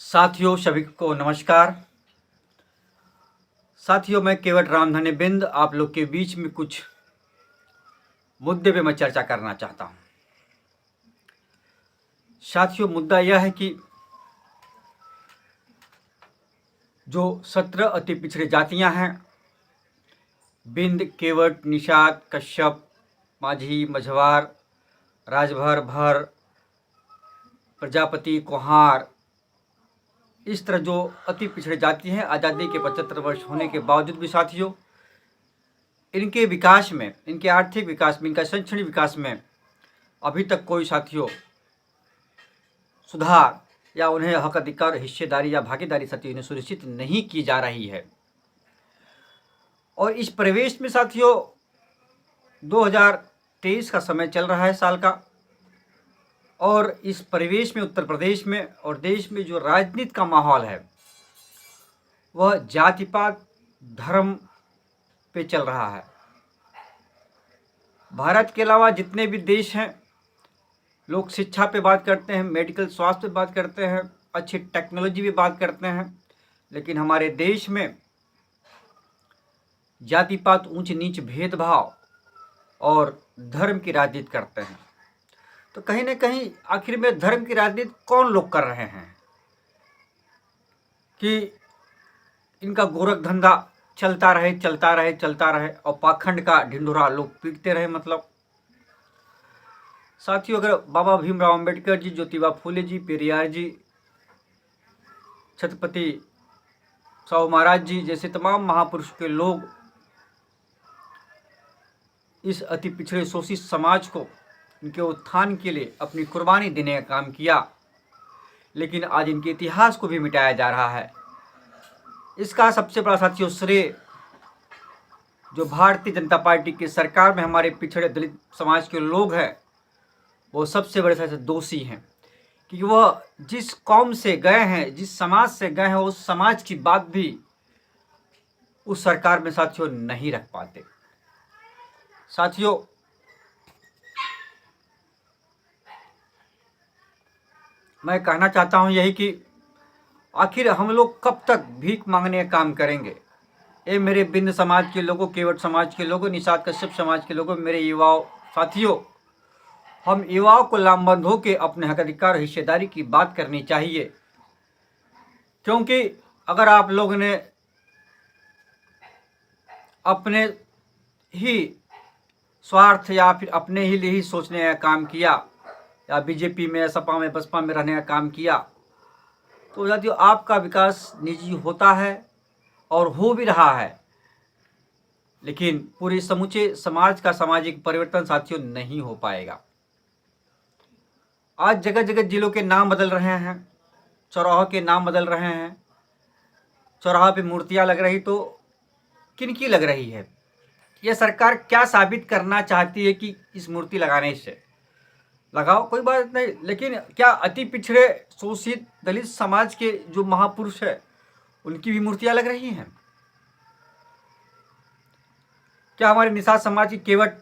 साथियों सभी को नमस्कार। साथियों मैं केवट रामधन्य बिंद आप लोग के बीच में कुछ मुद्दे पे मैं चर्चा करना चाहता हूं। साथियों मुद्दा यह है कि जो 17 अति पिछड़े जातियां हैं, बिंद, केवट, निषाद, कश्यप, माझी, मझवार, राजभर, भर, प्रजापति, कुहार, इस तरह जो अति पिछड़े जाति हैं, आज़ादी के 75 वर्ष होने के बावजूद भी साथियों इनके विकास में, इनके आर्थिक विकास में, इनका शैक्षणिक विकास में अभी तक कोई साथियों सुधार या उन्हें हक अधिकार, हिस्सेदारी या भागीदारी साथियों इन्हें सुनिश्चित नहीं की जा रही है। और इस परिवेश में साथियों 2023 का समय चल रहा है साल का, और इस परिवेश में उत्तर प्रदेश में और देश में जो राजनीति का माहौल है वह जातिपात, धर्म पे चल रहा है। भारत के अलावा जितने भी देश हैं, लोग शिक्षा पे बात करते हैं, मेडिकल स्वास्थ्य पे बात करते हैं, अच्छी टेक्नोलॉजी पे बात करते हैं, लेकिन हमारे देश में जातिपात, ऊंच नीच, भेदभाव और धर्म की राजनीति करते हैं। तो कहीं ना कहीं आखिर में धर्म की राजनीति कौन लोग कर रहे हैं कि इनका गोरख धंधा चलता रहे और पाखंड का ढिंढोरा लोग पीटते रहे। मतलब साथियों अगर बाबा भीमराव अंबेडकर जी, ज्योतिबा फूले जी, पेरियार जी, छत्रपति साहू महाराज जी जैसे तमाम महापुरुष के लोग इस अति पिछड़े शोषित समाज को, इनके उत्थान के लिए अपनी कुर्बानी देने का काम किया, लेकिन आज इनके इतिहास को भी मिटाया जा रहा है। इसका सबसे बड़ा साथियों श्रेय जो भारतीय जनता पार्टी की सरकार में हमारे पिछड़े दलित समाज के लोग हैं, वो सबसे बड़े से दोषी हैं, क्योंकि वह जिस कौम से गए हैं, जिस समाज से गए हैं, उस समाज की बात भी उस सरकार में साथियों नहीं रख पाते। साथियों मैं कहना चाहता हूं यही कि आखिर हम लोग कब तक भीख मांगने का काम करेंगे। ये मेरे बिंद समाज के लोगों, केवट समाज के लोगों, निषाद कश्यप समाज के लोगों, मेरे युवाओं साथियों, हम युवाओं को लामबंद होकर अपने हक अधिकार और हिस्सेदारी की बात करनी चाहिए। क्योंकि अगर आप लोगों ने अपने ही स्वार्थ या फिर अपने ही लिए ही सोचने का काम किया या बीजेपी में, सपा में, बसपा में रहने का काम किया, तो साथियों आपका विकास निजी होता है और हो भी रहा है, लेकिन पूरे समूचे समाज का सामाजिक परिवर्तन साथियों नहीं हो पाएगा। आज जगह जगह जिलों के नाम बदल रहे हैं, चौराहों के नाम बदल रहे हैं, चौराहों पे मूर्तियां लग रही, तो किन की लग रही है? यह सरकार क्या साबित करना चाहती है कि इस मूर्ति लगाने से? लगाओ, कोई बात नहीं, लेकिन क्या अति पिछड़े शोषित दलित समाज के जो महापुरुष है उनकी भी मूर्तियां लग रही हैं? क्या हमारे निषाद समाज की केवट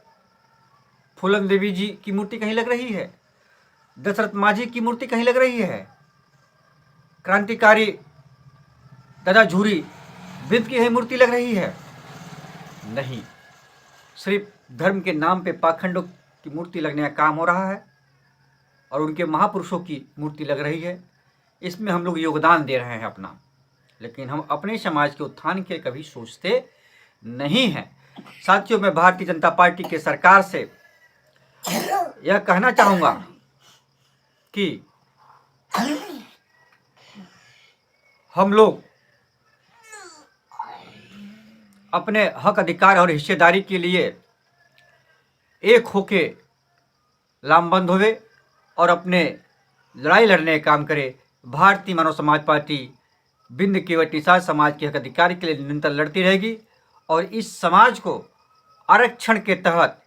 फूलन देवी जी की मूर्ति कहीं लग रही है? दशरथ माझी की मूर्ति कहीं लग रही है? क्रांतिकारी दादा झूरी बिंद की मूर्ति लग रही है? नहीं, सिर्फ धर्म के नाम पे पाखंडों की मूर्ति लगने का काम हो रहा है और उनके महापुरुषों की मूर्ति लग रही है। इसमें हम लोग योगदान दे रहे हैं अपना, लेकिन हम अपने समाज के उत्थान के कभी सोचते नहीं हैं। साथियों मैं भारतीय जनता पार्टी के सरकार से यह कहना चाहूँगा कि हम लोग अपने हक अधिकार और हिस्सेदारी के लिए एक होके लामबंद होवे और अपने लड़ाई लड़ने का काम करे। भारतीय मानव समाज पार्टी बिंद, केवट, निषाद समाज के हक अधिकार के लिए निरंतर लड़ती रहेगी और इस समाज को आरक्षण के तहत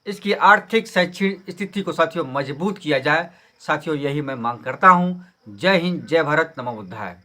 इसकी आर्थिक शैक्षणिक स्थिति को साथियों मजबूत किया जाए। साथियों यही मैं मांग करता हूँ। जय हिंद, जय भारत, नमो बुद्धाय।